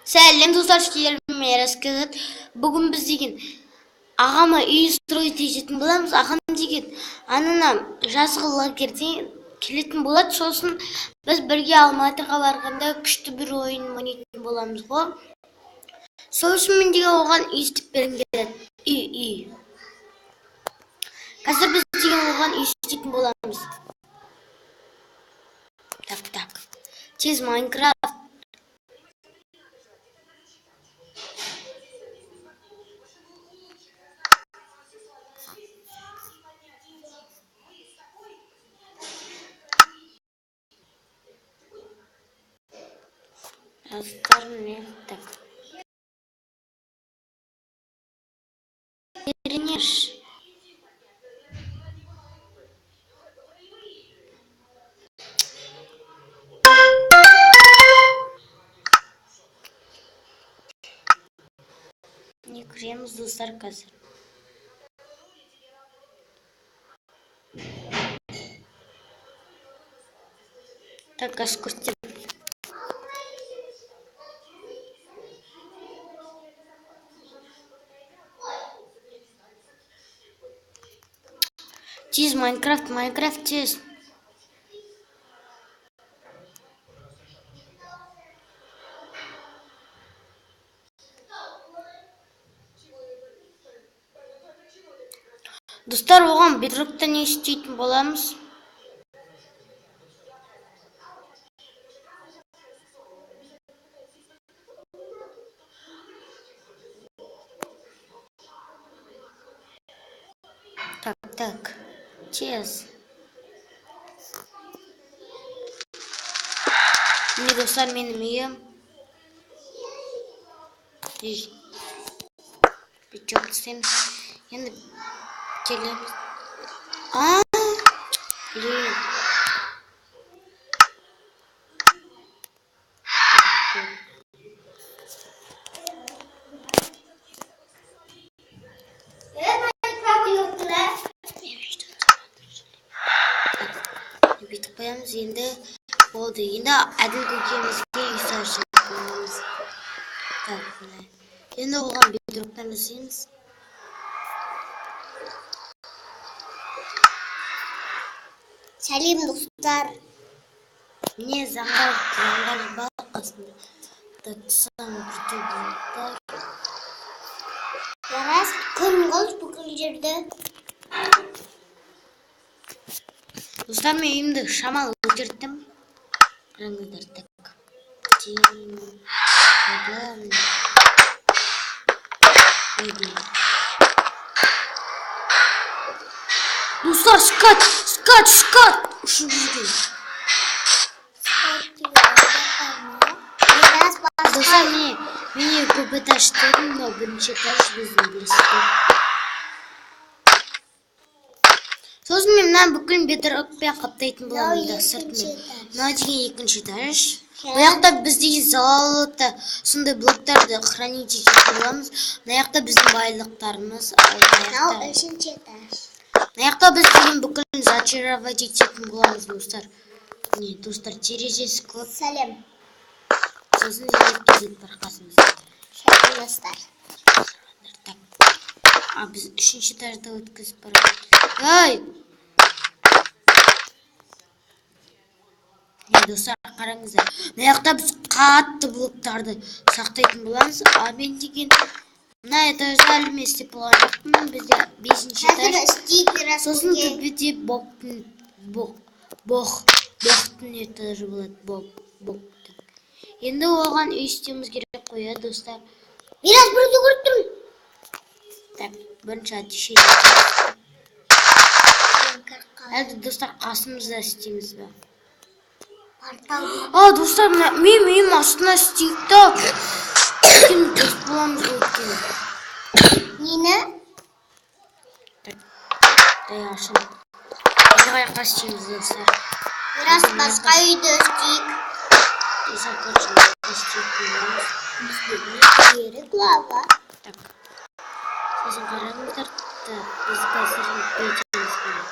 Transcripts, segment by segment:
Сәлем достар, шкелеріме рассказать. Бүгін біз деген ағама үй строить ететін боламыз. Ағам деген анына жазғы лагерьден келетін болады. Сосын біз бірге Алматыға барғанда күшті бір ойын ойнайтын боламыз ғой. Сол үшін мен деген оған үй істеп бергім келеді. Үй. Қазір біз деген оған үй істейтін боламыз. Так. Тез Майнкрафт. Так. Перенешь. Не кіреміз достар қазір. Так, аскустер. Тез Майнкрафт тез. Достар, оған бедрокта не істейтін боламыз? Так, тез. Міне достар, менің үйім. Бітчок істейміз. Енді келеміз. Блин. Бүйтіп қоямыз, енді болды. Енді әділ көкемізге үй салып қоямыз. Так, енді оған бедроктан жасаймыз. Сәлем достар. Міне заңдар бар қасында. Татсам күрте болуттар. Ярас, күн қыз бүкіл жерді. Достар, мен үйімді шамал өтірттім. Қараңыздар, так. Достар, скат! Ұшып жүрген. Достар, мені көп этаж дедім, но бірінші этаж біздің білістік. Сосын мен мына бүкіл бедрокпен қаптайтын боламын сыртымен. Мына деген екінші этаж. Бұяқта бізде золото, сондай блоктарды хранить ететін боламыз. Бұяқта біздің байлықтарымыз. Мынау үшінші этаж. Бұяқта біз деген бүкіл зачаровать ететін боламыз достар. Міне достар, терезесі көп. Сәлем. Сосын електізет бар қасымызда. Сәлем достар. Біз үшінші этажда өткізіп барамыз. Достар, қараңыздар. Бұяқта біз қатты блоктарды сақтайтын боламыз. Мен деген мына этажда әлі істеп болған жоқпын. Бізде 5-ші этаж. Сосын төбеде боқтың этажы болады. Енді оған үй істеуіміз керек қоя, достар. Biraz burada көрттім. Так, бірінші атешейді. Әлді достар, қасымызда істейміз ба? Достар, мен үйім астына істейік та. Кім дос боламыз өткен. Нені? Ашын. Енді қаяққа істейміз достар. Biraz басқа үйді істейік. Жері глава. Так. Сосын қараңыздар. Біз қазір бейтеміз болады.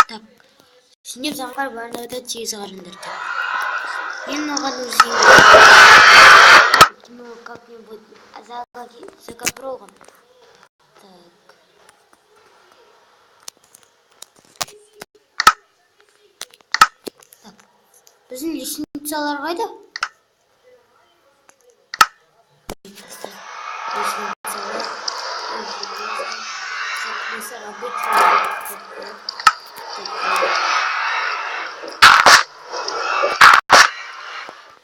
Так. Şimdi zanglar barlarda tez qarındır. Мен оған өзім ну как-нибудь закопровым. Так. Так. Біздің лестницалар қайда?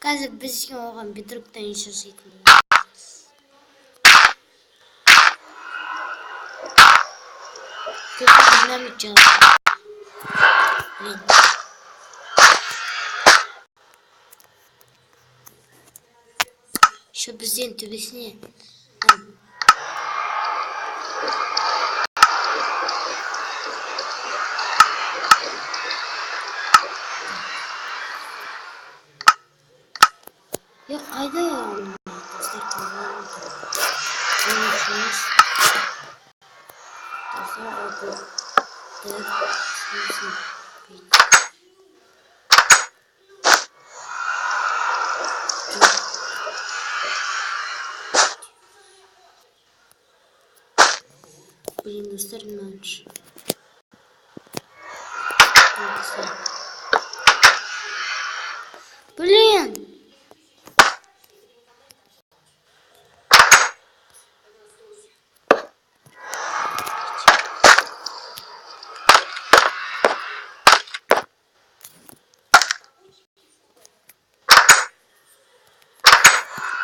Қазір бізге оған бедроктан жасайтын боламыз. Көп динамит жазды. Блин. Şu бізден төбесіне. Yok kayda ya. Блин, достар меньше. Блин!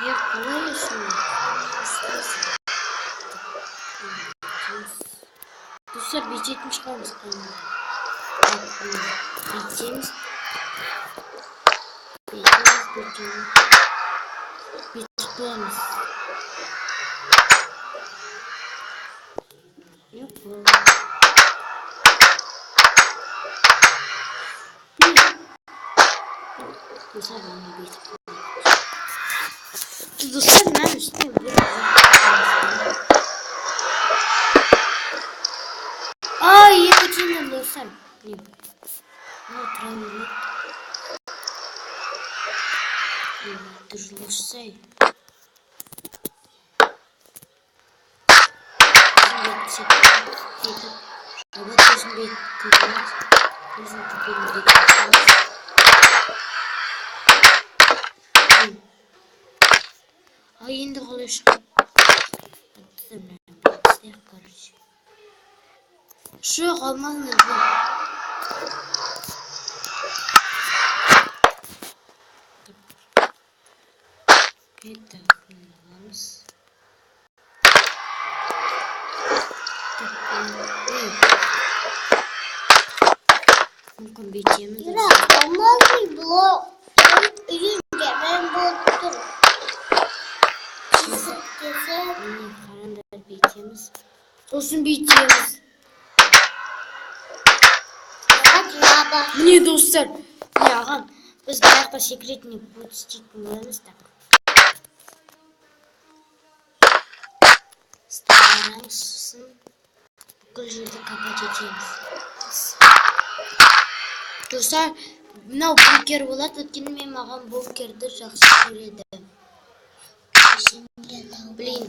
Я колеюсь. Dostlar bir çıkarmış kanalda. Biteceğimiz. Biteceğimiz. Yok bu. Dostlar bana biteceğim. Dostlar ben üstüne Ай, я почему достар? Блин. Вот травму. Дұрылышсай. Ай, енді қалай шығып. Короче. Жоқ, алмаңыз бұл. Так, аламыз. Мүмкін бетеміз. Алмазый блок. Үйінде мен болып тұр. Қарандар бетеміз. Сосын бетеміз. Міне достар. Міне ағам. Біз баяқта секретный путь істейтін боламыз так. Старарамыз сосын бүкіл жерді копать етеміз. Достар, мынау бункер болады, өйткені мен маған бункерді жақсы көреді. Блин.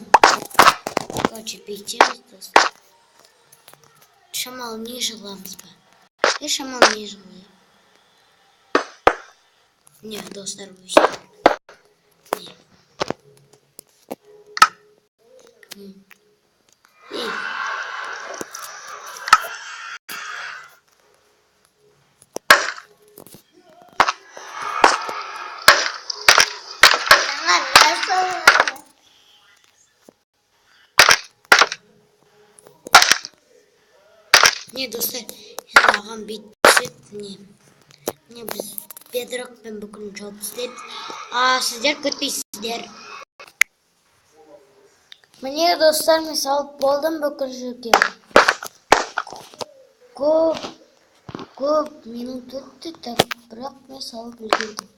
Короче, бетеміз достар. Шамал ниже ламыз ба? Я шамал ниже ламыз. Не, достар өйстім. Не. Не, достар, ағам бетсет, не біз бедрокпен бүкіл жоп істедік. Сіздер күтпейсіздер. Міне, достар, мен салып болдым бүкіл жерге. Көп минут өтті, бірақ мен салып үлгердім.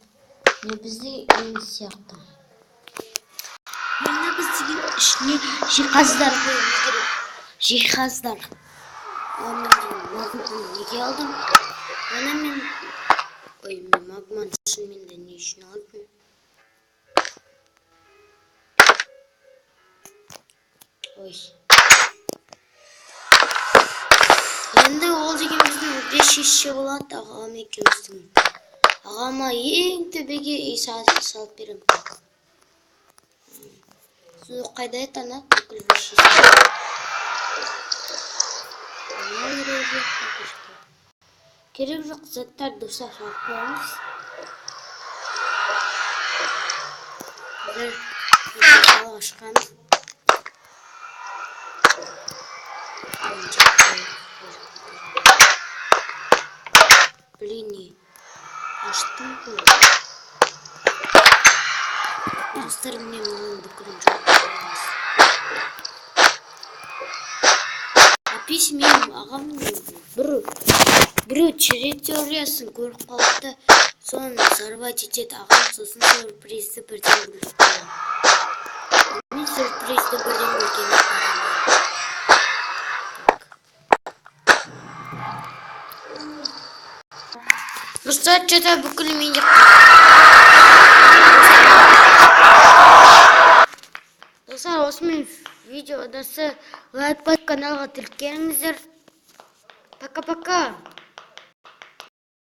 Не бізде емес сияқты. Мені біздегі ішіне жиһаздар қойымыз керек. Жиһаздар. Магнитін неге алдым? Ана мен... Ой, мен магман үшін мен де не үшін Ой. Енді ол деген біздің 5 есе болады ағам екеуміздің. Ағама ең төбеге үй салып беремін. Су қайда ана бүкіл 5 есе. Керек жоқ заттарды ұсақ салып қоямыз. Қазір ашқанбыз. Блин, аштым ғой. Достар міне мұның бүкілін жоқ қоямыз. Апис менің ағам біреу череп теориясын көріп қалыпты, соны зарвать етеді ағам, сосын сюрпризді бірден біліп қалам. Мен сюрпризді бірден білгені достар, что-то бүкіл менде достар, осымен видеодасы лайк басып каналға тіркеліңіздер. Пока-пока.